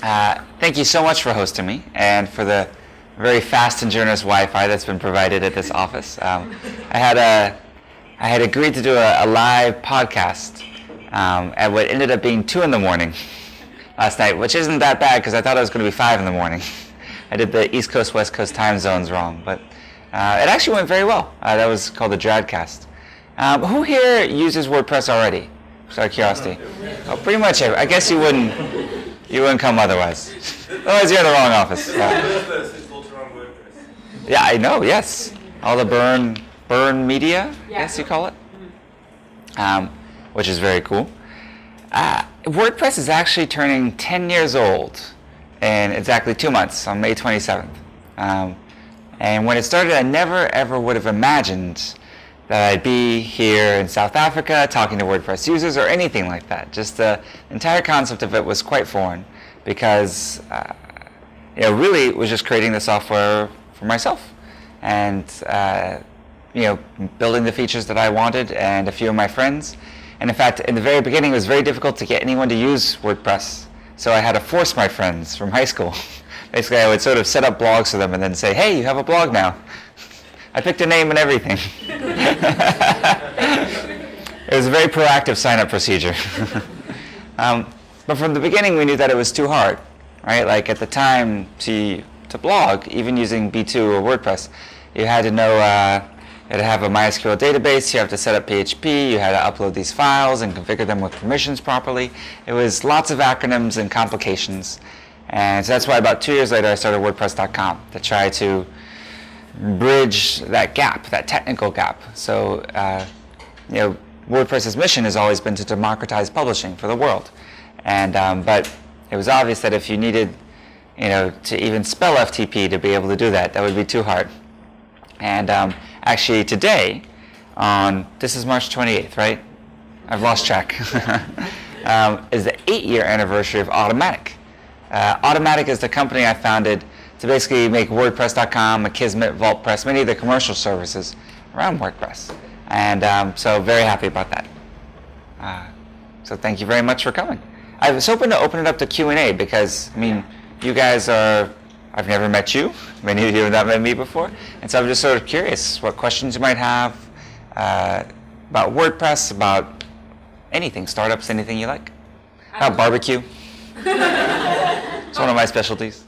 Thank you so much for hosting me and for the very fast and generous Wi-Fi that's been provided at this office. I had agreed to do a live podcast at what ended up being 2 in the morning last night, which isn't that bad because I thought it was going to be 5 in the morning. I did the East Coast, West Coast time zones wrong, but it actually went very well. That was called the Dradcast. Who here uses WordPress already? Just out of curiosity. Oh, pretty much. I guess you wouldn't come otherwise. Otherwise, you're in the wrong office. Yeah, I know. Yes, all the burn media. Yes, you call it. Which is very cool. WordPress is actually turning 10 years old in exactly 2 months on May 27th. And when it started, I never ever would have imagined that I'd be here in South Africa talking to WordPress users or anything like that. Just the entire concept of it was quite foreign because really it was just creating the software for myself and building the features that I wanted and a few of my friends. And in fact, in the very beginning, it was very difficult to get anyone to use WordPress. So I had to force my friends from high school. Basically, I would sort of set up blogs for them and then say, hey, you have a blog now. I picked a name and everything. It was a very proactive sign-up procedure. But from the beginning, we knew that it was too hard, right? Like at the time, to blog, even using B2 or WordPress, you had to know, you had to have a MySQL database, you have to set up PHP, you had to upload these files and configure them with permissions properly. It was lots of acronyms and complications. And so that's why about 2 years later, I started WordPress.com to try to bridge that gap, that technical gap. So, WordPress's mission has always been to democratize publishing for the world. And but it was obvious that if you needed, to even spell FTP to be able to do that, that would be too hard. And actually today, this is March 28th, right? I've lost track. Is the 8-year anniversary of Automatic. Automatic is the company I founded to basically make WordPress.com, Akismet, VaultPress, many of the commercial services around WordPress. And so very happy about that. So thank you very much for coming. I was hoping to open it up to Q&A because, you guys I've never met you. Many of you have not met me before. And so I'm just sort of curious what questions you might have about WordPress, about anything, startups, anything you like. About barbecue. It's one of my specialties.